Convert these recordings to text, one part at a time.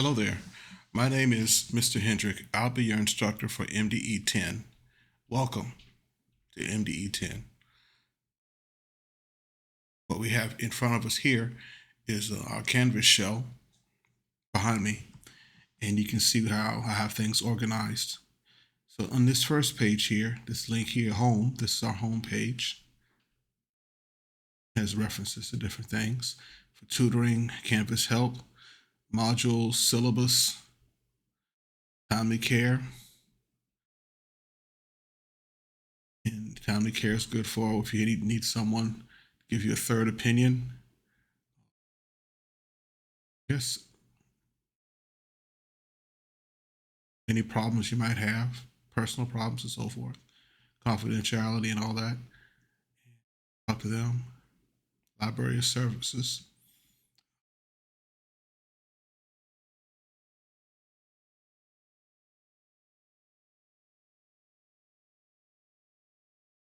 Hello there. My name is Mr. Hendrick. I'll be your instructor for MDE 10. Welcome to MDE 10. What we have in front of us here is our Canvas shell behind me, and you can see how I have things organized. So on this first page here, this link here, home, this is our home page. It has references to different things for tutoring, Canvas help, modules, syllabus, timely care. And timely care is good for if you need someone to give you a third opinion. Yes, any problems you might have, personal problems and so forth, confidentiality and all that. Talk to them. Library of services.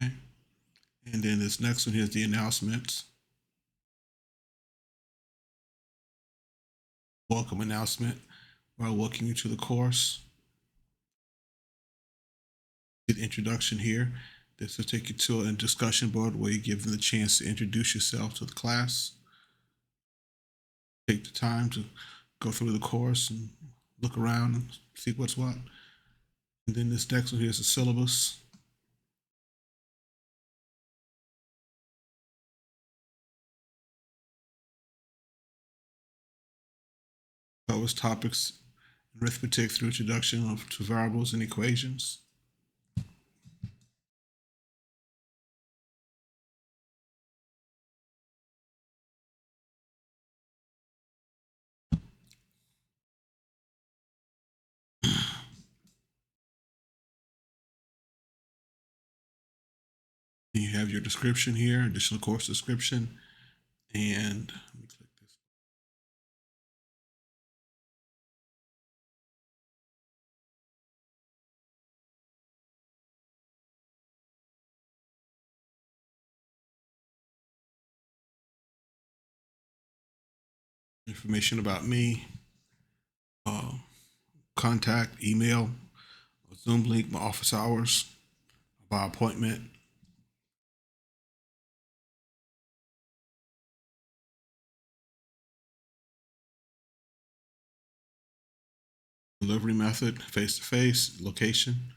Okay. And then this next one here is the announcements. Welcome announcement. I'll welcome you to the course. The introduction here. This will take you to a discussion board where you give them the chance to introduce yourself to the class. Take the time to go through the course and look around and see what's what. And then this next one here is the syllabus. Covers topics in arithmetic through introduction to variables and equations. You have your description here, additional course description, and let me click this. Information about me, contact, email, Zoom link, my office hours, by appointment. Delivery method, face-to-face, location,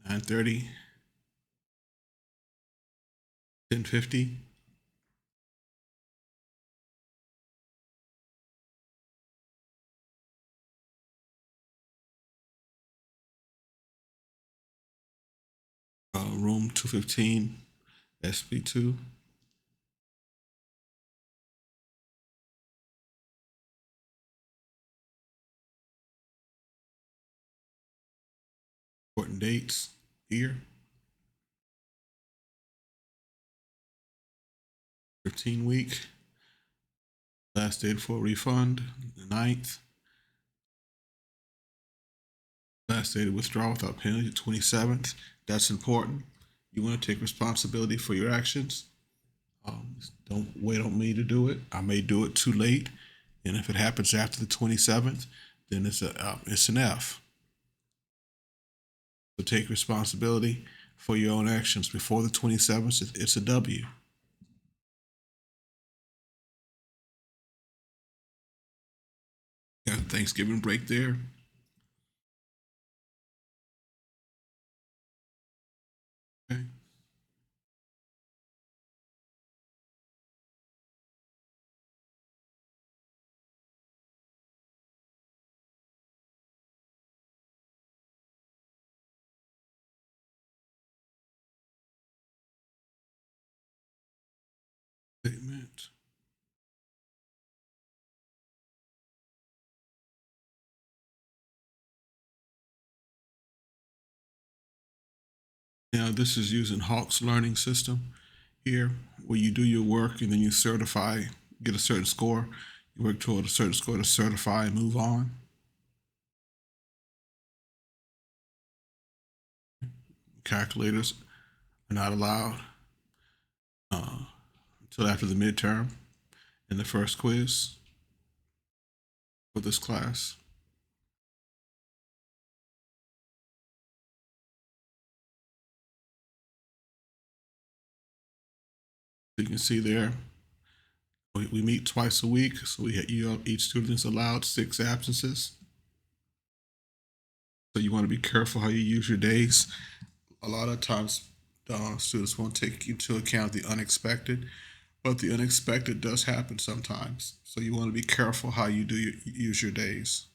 9:30, 10:50. Room 215, SP2. Important dates here. 15-week. Last date for a refund, the 9th. Last day to withdraw without penalty, the 27th. That's important. You want to take responsibility for your actions. Don't wait on me to do it. I may do it too late, and if it happens after the 27th, then it's an F. So take responsibility for your own actions. Before the 27th, it's a W. Got a Thanksgiving break there. Okay. Statement. Now this is using Hawk's learning system here, where you do your work and then you certify, get a certain score. You work toward a certain score to certify and move on. Calculators are not allowed until after the midterm and the first quiz for this class. You can see there, we meet twice a week, so each student is allowed 6 absences. So you want to be careful how you use your days. A lot of times, students won't take into account the unexpected, but the unexpected does happen sometimes. So you want to be careful how you use your days.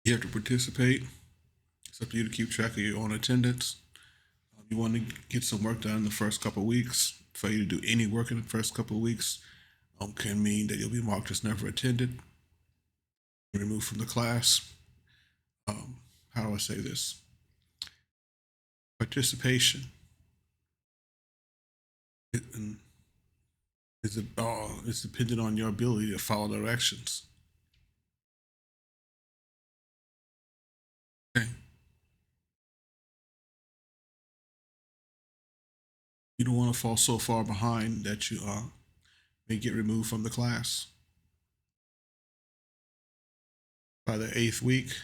You have to participate. It's up to you to keep track of your own attendance. You want to get some work done in the first couple of weeks. For you to do any work in the first couple of weeks can mean that you'll be marked as never attended, removed from the class. How do I say this? Participation is dependent on your ability to follow directions. Okay. You don't want to fall so far behind that you may get removed from the class. By the 8th week, if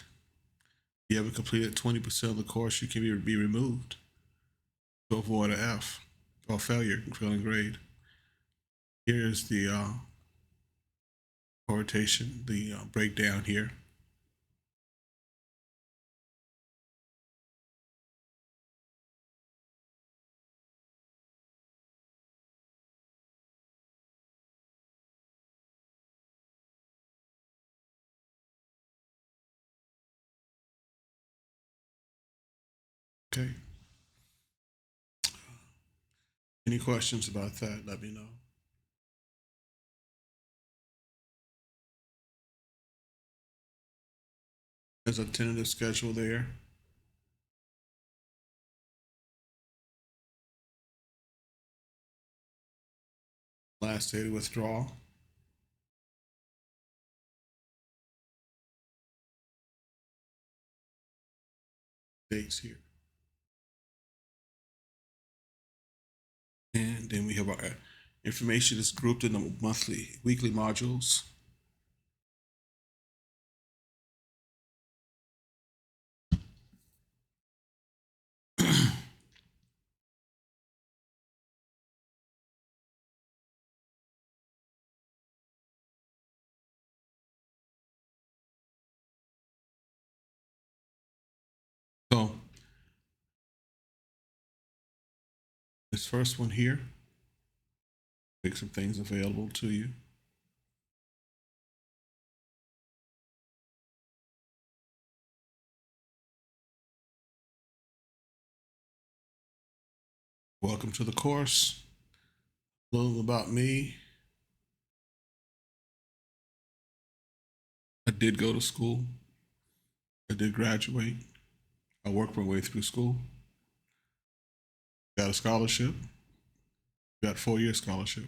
you haven't completed 20% of the course, you can be removed to avoid an F or failure, failing grade. Here's the quotation, the breakdown here. Okay. Any questions about that? Let me know. There's a tentative schedule there. Last day to withdraw. Dates here. And then we have our information is grouped in the weekly modules. So this first one here, make some things available to you. Welcome to the course. A little about me. I did go to school. I did graduate. I worked my way through school. Got a scholarship. Got 4-year scholarship.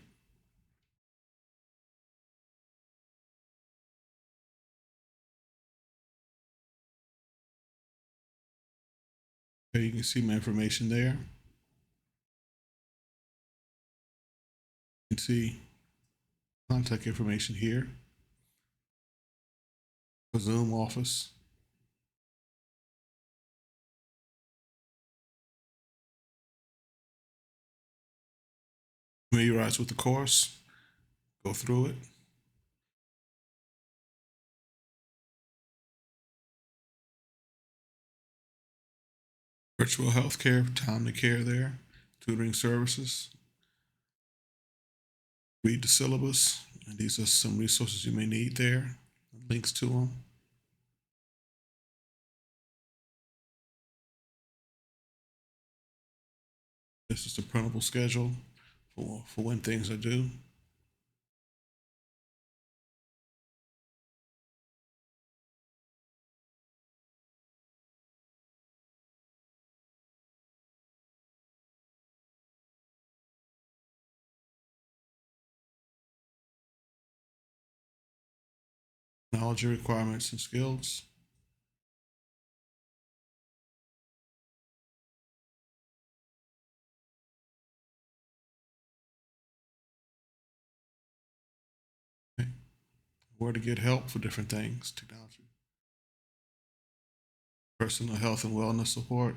Okay, you can see my information there. You can see contact information here. The Zoom office. Familiarize with the course. Go through it. Virtual healthcare, time to care there. Tutoring services. Read the syllabus. And these are some resources you may need there. Links to them. This is the printable schedule for when things are due. Knowledge requirements and skills. where to get help for different things, technology, personal health and wellness support,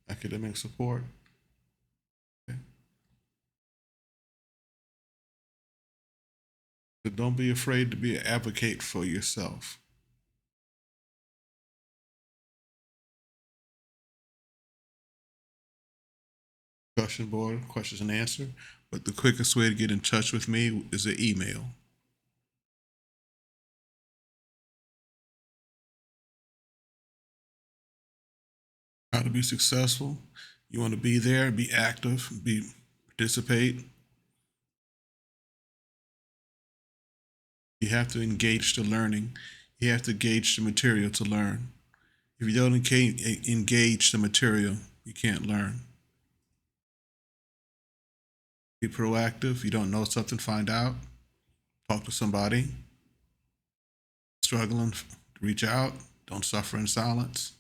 academic support. Okay. So don't be afraid to be an advocate for yourself. Discussion board, questions and answer. But the quickest way to get in touch with me is an email. How to be successful? You want to be there, be active, participate. You have to engage the learning. You have to engage the material to learn. If you don't engage the material, you can't learn. Be proactive. You don't know something, find out. Talk to somebody. Struggling, reach out. Don't suffer in silence.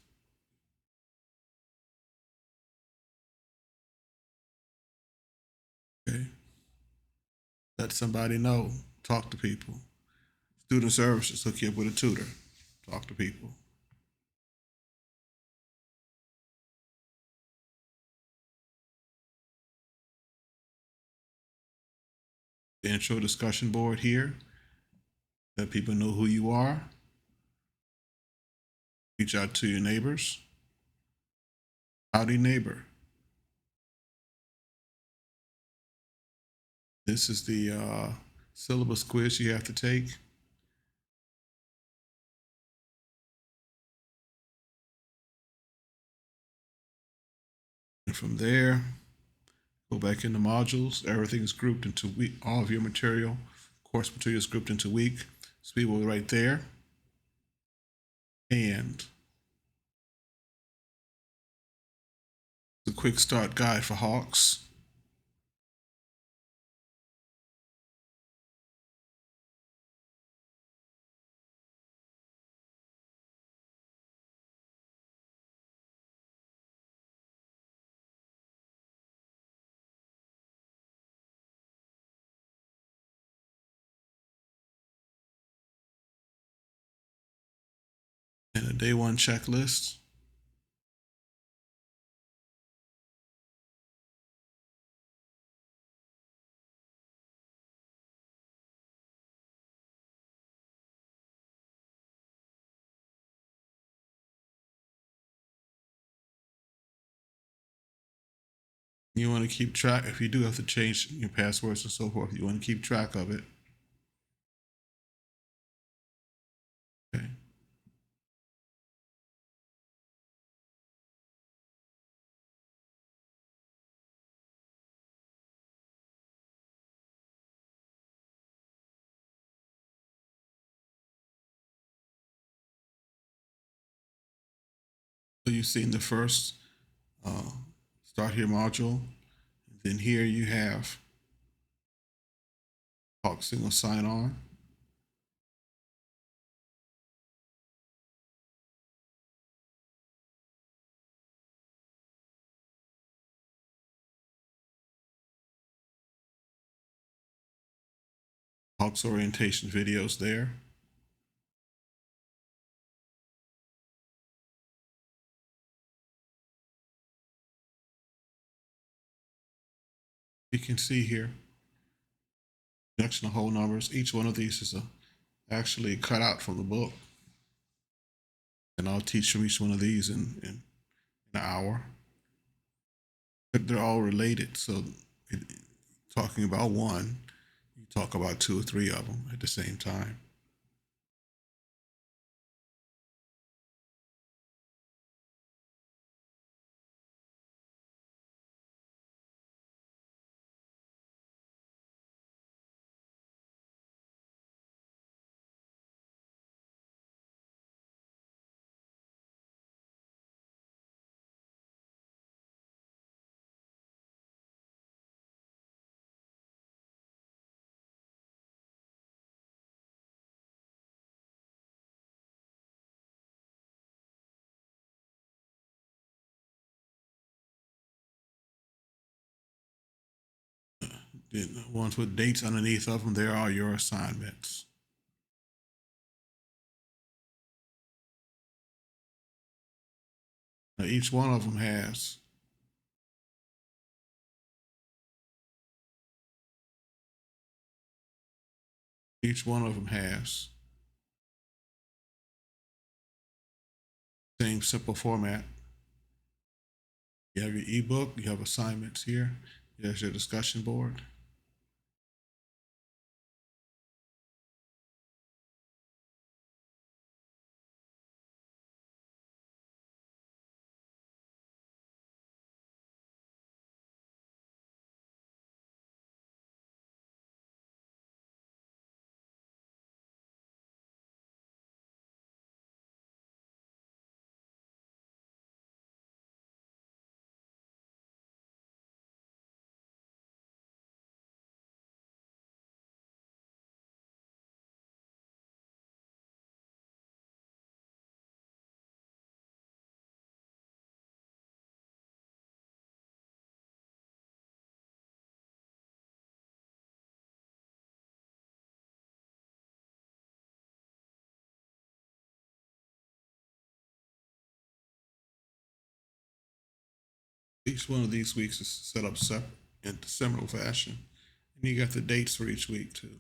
Okay. Let somebody know. Talk to people. Student services, hook you up with a tutor. Talk to people. The intro discussion board here. Let people know who you are. Reach out to your neighbors. Howdy, neighbor. This is the syllabus quiz you have to take. And from there, go back into modules. Everything is grouped into week. All of your material, course material is grouped into week. So we will right there. And the quick start guide for Hawks. And a day one checklist. You want to keep track. If you do have to change your passwords and so forth, you want to keep track of it. Okay. So you've seen the first uh, start here module. Then here you have Hawk single sign on. Hawks orientation videos there. You can see here, connection of whole numbers. Each one of these is actually cut out from the book. And I'll teach you each one of these in an hour. But they're all related. So it, talking about one, you talk about two or three of them at the same time. The ones with dates underneath of them, there are your assignments. Now, each one of them has same simple format. You have your ebook, you have assignments here, there's your discussion board. Each one of these weeks is set up separate in similar fashion. And you got the dates for each week too,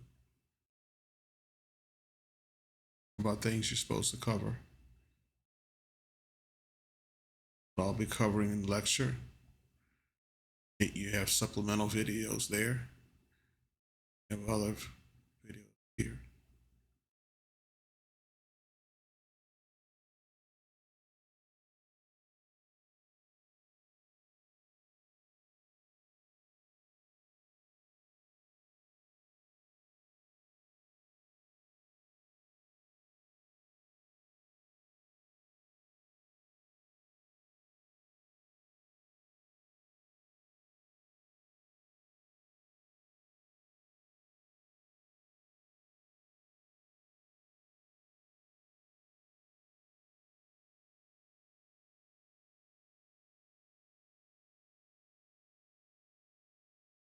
about things you're supposed to cover. I'll be covering in the lecture. You have supplemental videos there. You have other videos here.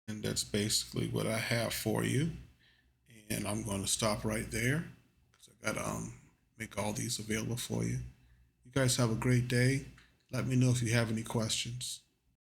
And that's basically what I have for you. And I'm going to stop right there because I got to make all these available for you. You guys have a great day. Let me know if you have any questions.